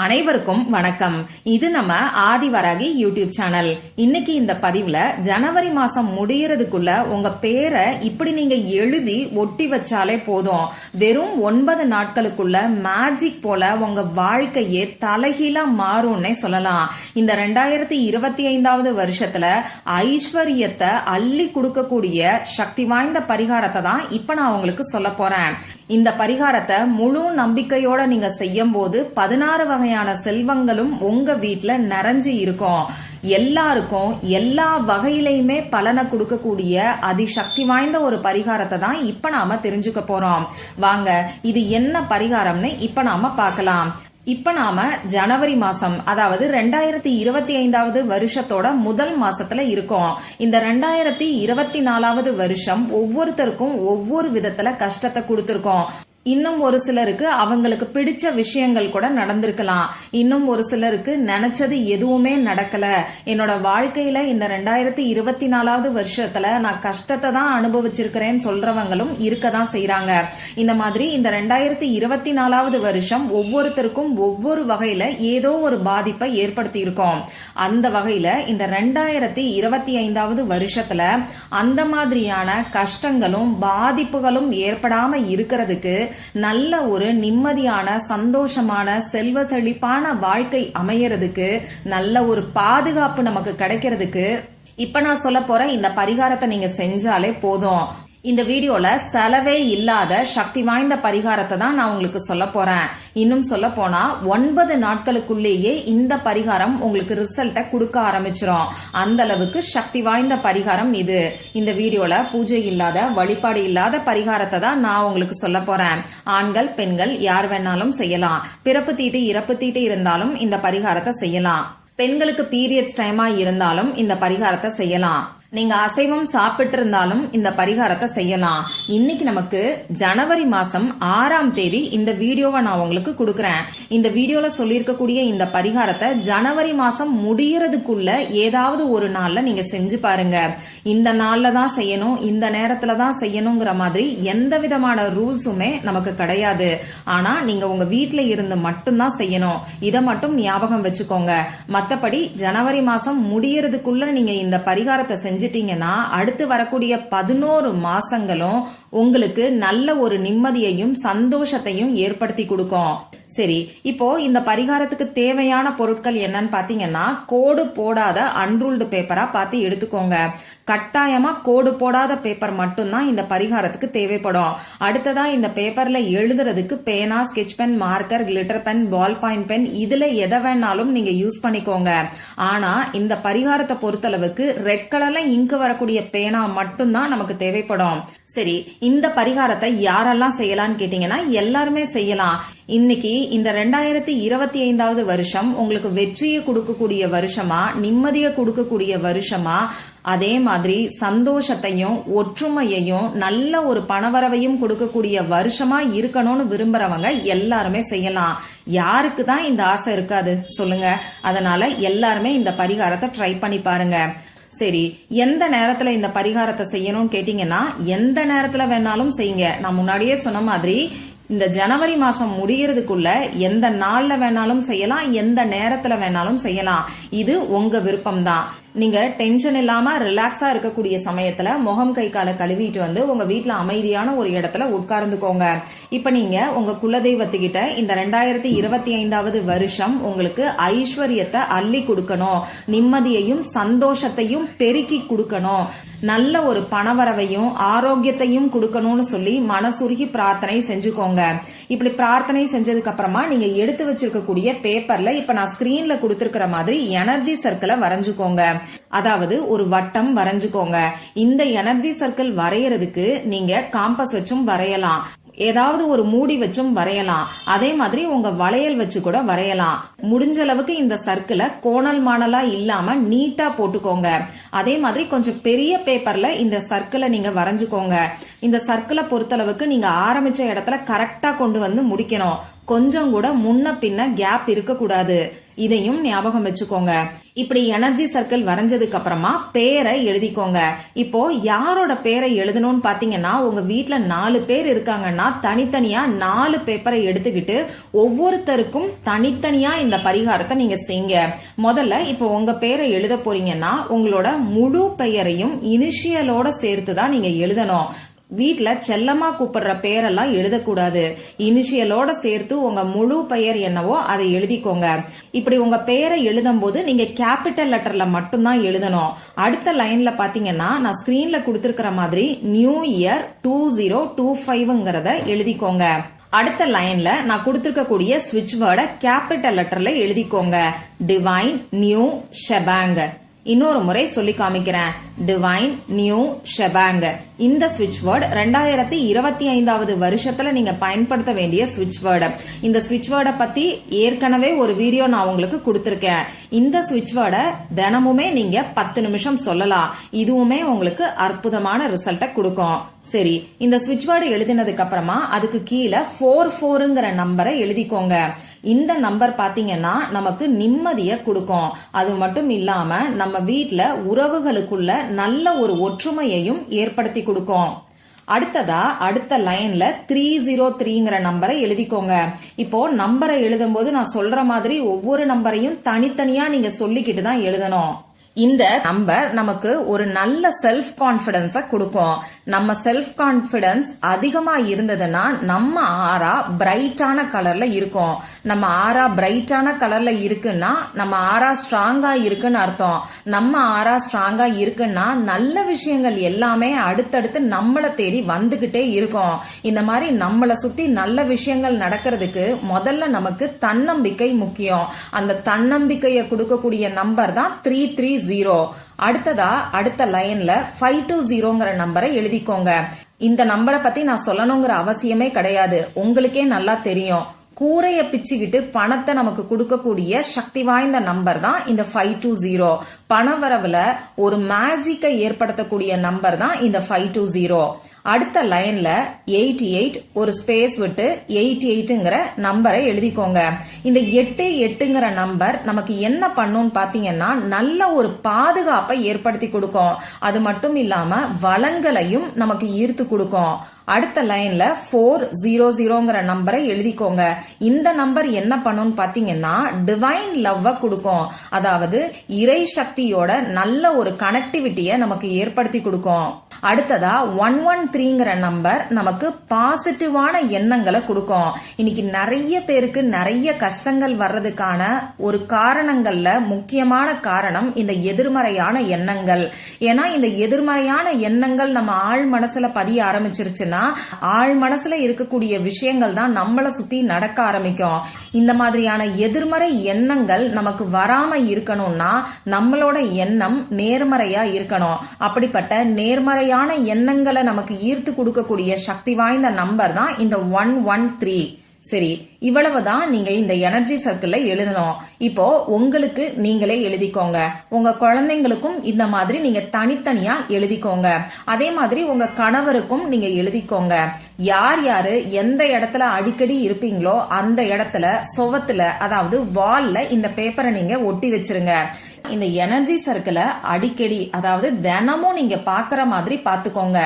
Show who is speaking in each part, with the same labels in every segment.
Speaker 1: அனைவருக்கும் வணக்கம். இது நம்ம ஆதிவராகி யூடியூப் சேனல். இன்னைக்கு இந்த பதிவுல ஜனவரி மாசம் முடியறதுக்குள்ள உங்க பேரை இப்படி நீங்க எழுதி ஒட்டி வச்சாலே போதும். வெறும் 9 நாட்களுக்குள்ள மேஜிக் போல உங்க வாழ்க்கையே தலைகீழா மாறும்னே சொல்லலாம். இந்த 2025வது வருஷத்துல ஐஸ்வர்யத்தை அள்ளி கொடுக்கக்கூடிய சக்தி வாய்ந்த பரிகாரத்தை தான் இப்ப நான் உங்களுக்கு சொல்ல போறேன். இந்த பரிகாரத்தை முழு நம்பிக்கையோட நீங்க செய்யும் போது 16 வகையான செல்வங்களும் உங்க வீட்டுல நிறைஞ்சு இருக்கும். எல்லாருக்கும் எல்லா வகையிலையுமே பலனை கொடுக்கக்கூடிய அதிசக்தி வாய்ந்த ஒரு பரிகாரத்தை தான் இப்ப நாம தெரிஞ்சுக்க போறோம். வாங்க, இது என்ன பரிகாரம்னு இப்ப நாம பார்க்கலாம். இப்ப நாம ஜனவரி மாசம், அதாவது 2025வது வருஷத்தோட முதல் மாசத்துல இருக்கோம். இந்த 2024வது வருஷம் ஒவ்வொருத்தருக்கும் ஒவ்வொரு விதத்துல கஷ்டத்தை கொடுத்திருக்கோம். இன்னும் ஒரு சிலருக்கு அவங்களுக்கு பிடிச்ச விஷயங்கள் கூட நடந்திருக்கலாம். இன்னும் ஒரு சிலருக்கு நினைச்சது எதுவுமே நடக்கல. என்னோட வாழ்க்கையில இந்த 2024வது வருஷத்துல நான் கஷ்டத்தை தான் அனுபவிச்சிருக்கிறேன்னு சொல்றவங்களும் இருக்கதான் செய்யறாங்க. இந்த மாதிரி இந்த 2024வது வருஷம் ஒவ்வொருத்தருக்கும் ஒவ்வொரு வகையில ஏதோ ஒரு பாதிப்பை ஏற்படுத்தி இருக்கோம். அந்த வகையில இந்த 2025வது வருஷத்துல அந்த மாதிரியான கஷ்டங்களும் பாதிப்புகளும் ஏற்படாம இருக்கிறதுக்கு, நல்ல ஒரு நிம்மதியான சந்தோஷமான செல்வ செழிப்பான வாழ்க்கை அமையறதுக்கு, நல்ல ஒரு பாதுகாப்பு நமக்கு கிடைக்கிறதுக்கு இப்ப நான் சொல்ல போற இந்த பரிகாரத்தை நீங்க செஞ்சாலே போதும். இந்த வீடியோல செலவே இல்லாத சக்தி வாய்ந்த பரிகாரத்தை தான் நான் உங்களுக்கு சொல்ல போறேன். இன்னும் சொல்ல போனா 9 நாட்களுக்குள்ளேயே இந்த பரிகாரம் உங்களுக்கு ரிசல்ட்டை கொடுக்க ஆரம்பிச்சிரும். அந்த அளவுக்கு சக்தி வாய்ந்த பரிகாரம் இது. இந்த வீடியோல பூஜை இல்லாத, வழிபாடு இல்லாத பரிகாரத்தை தான் நான் உங்களுக்கு சொல்ல போறேன். ஆண்கள் பெண்கள் யார் வேணாலும் செய்யலாம். பிறப்பு தீட்டு இறப்பு தீட்டு இருந்தாலும் இந்த பரிகாரத்தை செய்யலாம். பெண்களுக்கு பீரியட்ஸ் டைமா இருந்தாலும் இந்த பரிகாரத்தை செய்யலாம். நீங்க அசைவம் சாப்பிட்டு இருந்தாலும் இந்த பரிகாரத்தை செய்யலாம். இன்னைக்கு நமக்கு ஜனவரி மாசம் 6ஆம் தேதி இந்த வீடியோவை நான் உங்களுக்கு கொடுக்கறேன். இந்த வீடியோல சொல்லியிருக்கக்கூடிய இந்த பரிகாரத்தை ஜனவரி மாசம் முடியறதுக்குள்ள ஏதாவது ஒரு நாள்ல நீங்க செஞ்சு பாருங்க. இந்த நாள்ல தான் செய்யணும், இந்த நேரத்துல தான் செய்யணுங்கிற மாதிரி எந்த விதமான ரூல்ஸுமே நமக்கு கிடையாது. ஆனா நீங்க உங்க வீட்டுல இருந்து மட்டும்தான் செய்யணும். இதை மட்டும் ஞாபகம் வச்சுக்கோங்க. மத்தபடி ஜனவரி மாசம் முடியறதுக்குள்ள நீங்க இந்த பரிகாரத்தை செஞ்சிட்டீங்கன்னா அடுத்து வரக்கூடிய 11 மாசங்களும் உங்களுக்கு நல்ல ஒரு நிம்மதியையும் சந்தோஷத்தையும் ஏற்படுத்தி கொடுக்கும். சரி, இப்போ இந்த பரிகாரத்துக்கு தேவையான பொருட்கள் என்னன்னு பாத்தீங்கன்னா, கோடு போடாத அன்ரூல்டு பேப்பரா பார்த்து எடுத்துக்கோங்க. கட்டாயமா கோடு போடாத பேப்பர் மட்டும்தான் இந்த பரிகாரத்துக்கு தேவைப்படும். அடுத்ததா இந்த பேப்பர்ல எழுதுறதுக்கு பேனா, sketch pen, marker, glitter pen, ballpoint pen, இதுல எதை வேணாலும் நீங்க யூஸ் பண்ணிக்கோங்க. ஆனா இந்த பரிகாரத்தை பொறுத்தளவுக்கு ரெட் கலர்ல இங்கு வரக்கூடிய பேனா மட்டும்தான் நமக்கு தேவைப்படும். சரி, இந்த பரிகாரத்தை யாரெல்லாம் செய்யலாம்னு கேட்டீங்கன்னா எல்லாருமே செய்யலாம். இன்னைக்கு இந்த 2025வது வருஷம் உங்களுக்கு வெற்றியை கொடுக்கக்கூடிய வருஷமா, நிம்மதியை கொடுக்கக்கூடிய வருஷமா, அதே மாதிரி சந்தோஷத்தையும் ஒற்றுமையையும் நல்ல ஒரு பணவரவையும் கொடுக்கக்கூடிய வருஷமா இருக்கணும்னு விரும்புறவங்க எல்லாருமே செய்யலாம். யாருக்கு தான் இந்த ஆசை இருக்காது சொல்லுங்க? அதனால எல்லாருமே இந்த பரிகாரத்தை ட்ரை பண்ணி பாருங்க. சரி, எந்த நேரத்துல இந்த பரிகாரத்தை செய்யணும்னு கேட்டீங்கன்னா எந்த நேரத்துல வேணாலும் செய்யுங்க. நான் முன்னாடியே சொன்ன மாதிரி இந்த ஜனவரி மாசம் முடியறதுக்குள்ள எந்த நாள்ல வேணாலும் செய்யலாம், எந்த நேரத்துல வேணாலும் செய்யலாம். இது உங்க விருப்பம் தான். நீங்க டென்ஷன் இல்லாம ரிலாக்ஸா இருக்கக்கூடிய சமயத்துல முகம் கை காலை கழுவிட்டு வந்து உங்க வீட்டுல அமைதியான ஒரு இடத்துல உட்கார்ந்துக்கோங்க. இப்ப நீங்க உங்க குலதெய்வத்துக்கிட்ட இந்த 2025வது வருஷம் உங்களுக்கு ஐஸ்வர்யத்தை அள்ளி கொடுக்கணும், நிம்மதியையும் சந்தோஷத்தையும் பெருக்கி கொடுக்கணும், நல்ல ஒரு பணவரவையும் ஆரோக்கியத்தையும் கொடுக்கணும்னு சொல்லி மனசுருகி பிரார்த்தனை செஞ்சுக்கோங்க. இப்படி பிரார்த்தனை செஞ்சதுக்கு அப்புறமா நீங்க எடுத்து வச்சிருக்கக்கூடிய பேப்பர்ல இப்ப நான் ஸ்கிரீன்ல கொடுத்திருக்கிற மாதிரி எனர்ஜி சர்க்கிளை வரைஞ்சுக்கோங்க. அதாவது ஒரு வட்டம் வரைஞ்சுக்கோங்க. இந்த எனர்ஜி சர்க்கிள் வரையறதுக்கு நீங்க காம்பஸ் வச்சும் வரையலாம், ஏதாவது ஒரு மூடி வச்சும் வரையலாம், அதே மாதிரி உங்க வளையல் வச்சு கூட வரையலாம். முடிஞ்ச அளவுக்கு இந்த சர்க்கிளை கோணல் மாணலா இல்லாம நீட்டா போட்டுக்கோங்க. அதே மாதிரி கொஞ்சம் பெரிய பேப்பர்ல இந்த சர்க்கிளை நீங்க வரைஞ்சுக்கோங்க. இந்த சர்க்கிளை பொறுத்தளவுக்கு நீங்க ஆரம்பிச்ச இடத்துல கரெக்டா கொண்டு வந்து முடிக்கணும். கொஞ்சம் கூட முன்ன பின்ன கேப் இருக்க கூடாது. இதையும் ஞாபகம் வச்சுக்கோங்க. இப்படி எனர்ஜி சர்க்கிள் வரைஞ்சதுக்கு அப்புறமா பேரை எழுதிக்கோங்க. இப்போ யாரோட பேரை எழுதணும்னு பாத்தீங்கன்னா, உங்க வீட்ல 4 பேர் இருக்காங்கன்னா தனித்தனியா 4 பேப்பரை எடுத்துக்கிட்டு ஒவ்வொருத்தருக்கும் தனித்தனியா இந்த பரிகாரத்தை நீங்க செய்யுங்க. முதல்ல இப்போ உங்க பேரை எழுத போறீங்கன்னா உங்களோட முழு பெயரையும் இனிஷியலோட சேர்த்துதான் நீங்க எழுதணும். வீட்ல செல்லமா கூப்பிடுற பேரெல்லாம் எழுதக்கூடாது. இனிஷியலோட சேர்த்து உங்க முழு பெயர் என்னவோ அதை எழுதிக்கோங்க. இப்படி உங்க பெயரை எழுதும் போது நீங்க கேபிட்டல் லெட்டர்ல மட்டும்தான் எழுதணும். அடுத்த லைன்ல பாத்தீங்கன்னா நான் ஸ்கிரீன்ல கொடுத்திருக்கிற மாதிரி நியூ இயர் 2025ங்கறத எழுதிக்கோங்க. அடுத்த லைன்ல நான் கொடுத்திருக்கக்கூடிய ஸ்விட்ச் வேர்டை கேபிட்டல் லெட்டர்ல எழுதிக்கோங்க. Divine new shebang. இன்னொரு முறை சொல்லி காமிக்கிறேன். Divine new shebang. இந்த ஸ்விட்ச் வேர்டு 2025வது வருஷத்துல நீங்க பயன்படுத்த வேண்டிய ஸ்விட்ச் வேர்டு. இந்த ஸ்விட்ச் வேர்டை பத்தி ஏற்கனவே ஒரு வீடியோ நான் உங்களுக்கு கொடுத்திருக்கேன். இந்த ஸ்விட்ச் வேர்டை தினமுமே நீங்க 10 நிமிஷம் சொல்லலாம். இதுவுமே உங்களுக்கு அற்புதமான ரிசல்ட்டை கொடுக்கும். சரி, இந்த ஸ்விட்ச் வேர்டு எழுதினதுக்கு அப்புறமா அதுக்கு கீழே 44ங்கிற நம்பரை எழுதிக்கோங்க. இந்த நம்பர் பாத்தீங்கன்னா நமக்கு நிம்மதியை கொடுக்கும். அது மட்டும் இல்லாம நம்ம வீட்ல உறவுகளுக்குள்ள நல்ல ஒரு ஒற்றுமையையும் ஏற்படுத்தி கொடுக்கும். அடுத்ததா அடுத்த லைன்ல 303ங்கிற நம்பரை எழுதிக்கோங்க. இப்போ நம்பரை எழுதும் போது நான் சொல்ற மாதிரி ஒவ்வொரு நம்பரையும் தனித்தனியா நீங்க சொல்லிக்கிட்டு தான் எழுதணும். இந்த நம்பர் நமக்கு ஒரு நல்ல செல்ஃப் கான்பிடன்ஸ கொடுக்கும். நம்ம செல்ஃப் கான்பிடன்ஸ் அதிகமா இருந்ததுன்னா நம்ம ஆரா பிரைட்டான கலர்ல இருக்கும். நம்ம ஆரா பிரைட்டான கலர்ல இருக்குன்னா நம்ம ஆரா ஸ்ட்ராங்கா இருக்குன்னு அர்த்தம். நம்ம ஆரா ஸ்ட்ராங்கா இருக்குன்னா நல்ல விஷயங்கள் எல்லாமே அடுத்தடுத்து நம்மளை தேடி வந்துகிட்டே இருக்கும். இந்த மாதிரி நம்மளை சுத்தி நல்ல விஷயங்கள் நடக்கிறதுக்கு முதல்ல நமக்கு தன்னம்பிக்கை முக்கியம். அந்த தன்னம்பிக்கையை கொடுக்கக்கூடிய நம்பர் தான் 330. அடுத்ததா அடுத்த லைன்ல 520ங்கிற நம்பரை எழுதிக்கோங்க. இந்த நம்பரை பத்தி நான் சொல்லணுங்கிற அவசியமே கிடையாது. உங்களுக்கே நல்லா தெரியும். கூரைய பிச்சுக்கிட்டு பணத்தை நமக்கு கொடுக்கக்கூடிய சக்தி வாய்ந்த நம்பர் தான் இந்த 520. பணவரவுல ஒரு மேஜிக்கை ஏற்படுத்தக்கூடிய நம்பர் தான் இந்த 520. அடுத்த லைன்ல 88 ஒரு ஸ்பேஸ் விட்டு 88ங்கிற நம்பரை எழுதிக்கோங்க. இந்த 88ங்கிற நம்பர் நமக்கு என்ன பண்ணும் பாத்தீங்கன்னா நல்ல ஒரு பாதுகாப்பை ஏற்படுத்தி கொடுக்கும். அது மட்டும் இல்லாம வளங்களையும் நமக்கு ஈர்த்து கொடுக்கும். அடுத்த லைன்ல 400ங்கிற நம்பரை எழுதிக்கோங்க. இந்த நம்பர் என்ன பண்ணும் பாத்தீங்கன்னா டிவைன் லவ்வ கொடுக்கும். அதாவது இறை சக்தியோட நல்ல ஒரு கனெக்டிவிட்டியை நமக்கு ஏற்படுத்தி கொடுக்கும். அடுத்ததா 113ங்கிற நம்பர் நமக்கு பாசிட்டிவான எண்ணங்களை கொடுக்கும். இன்னைக்கு நிறைய பேருக்கு நிறைய கஷ்டங்கள் வர்றதுக்கான ஒரு காரணங்கள்ல முக்கியமான காரணம் இந்த எதிர்மறையான எண்ணங்கள். ஏன்னா இந்த எதிர்மறையான எண்ணங்கள் நம்ம ஆழ் மனசுல பதிய ஆரம்பிச்சிருச்சுன்னா ஆழ் மனசுல இருக்கக்கூடிய விஷயங்கள் தான் நம்மளை சுத்தி நடக்க ஆரம்பிக்கும். இந்த மாதிரியான எதிர்மறை எண்ணங்கள் நமக்கு வராம இருக்கணும்னா நம்மளோட எண்ணம் நேர்மறையா இருக்கணும். அப்படிப்பட்ட நேர்மறையான எண்ணங்களை நமக்கு ஈர்த்து கொடுக்கக்கூடிய சக்தி வாய்ந்த நம்பர் தான் இந்த 113. சரி, இவ்வளவுதான் நீங்க இந்த எனர்ஜி சர்க்கிள்ல எழுதணும். இப்போ உங்களுக்கு நீங்களே எழுதிக்கோங்க. உங்க குழந்தைங்களுக்கும் இந்த மாதிரி நீங்க தனித்தனியா எழுதிக்கோங்க. அதே மாதிரி உங்க கணவருக்கும் நீங்க எழுதிக்கோங்க. யார் யாரு எந்த இடத்துல அடிக்கடி இருப்பீங்களோ அந்த இடத்துல சுவத்துல அதாவது வால்ல இந்த பேப்பரை நீங்க ஒட்டி வச்சிருங்க. இந்த எனர்ஜி சர்க்கிளை அடிக்கடி அதாவது தினமும் நீங்க பாக்குற மாதிரி பாத்துக்கோங்க.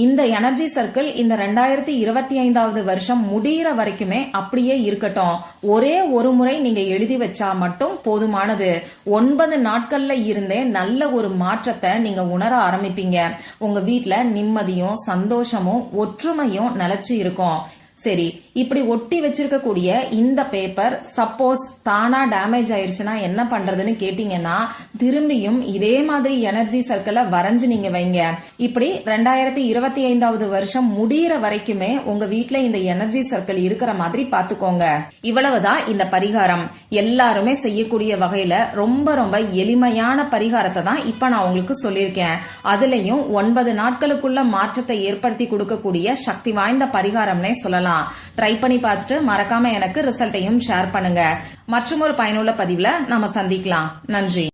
Speaker 1: இந்த எனர்ஜி சர்க்கிள் இந்த 2025வது வருஷம் முடிகிற வரைக்குமே அப்படியே இருக்கட்டும். ஒரே ஒரு முறை நீங்க எழுதி வச்சா மட்டும் போதுமானது. 9 நாட்கள்ல இருந்தே நல்ல ஒரு மாற்றத்தை நீங்க உணர ஆரம்பிப்பீங்க. உங்க வீட்ல நிம்மதியும் சந்தோஷமும் ஒற்றுமையும் நிலைச்சு இருக்கும். சரி, இப்படி ஒட்டி வச்சிருக்கக்கூடிய இந்த பேப்பர் சப்போஸ் தானா டேமேஜ் ஆயிருச்சுன்னா என்ன பண்றதுன்னு கேட்டீங்கன்னா திரும்பியும் இதே மாதிரி எனர்ஜி சர்க்கிளை வரைஞ்சு நீங்க வைங்க. இப்படி 2025வது வருஷம் முடிகிற வரைக்குமே உங்க வீட்ல இந்த எனர்ஜி சர்க்கிள் இருக்கிற மாதிரி பாத்துக்கோங்க. இவ்வளவுதான் இந்த பரிகாரம். எல்லாருமே செய்யக்கூடிய வகையில ரொம்ப ரொம்ப எளிமையான பரிகாரத்தை தான் இப்ப நான் உங்களுக்கு சொல்லியிருக்கேன். அதுலயும் 9 நாட்களுக்குள்ள மாற்றத்தை ஏற்படுத்தி கொடுக்கக்கூடிய சக்தி வாய்ந்த பரிகாரம்னே சொல்லலாம். ட்ரை பண்ணி பார்த்துட்டு மறக்காம எனக்கு ரிசல்ட்டையும் ஷேர் பண்ணுங்க. மற்றும் ஒரு பயனுள்ள பதிவுல நாம சந்திக்கலாம். நன்றி.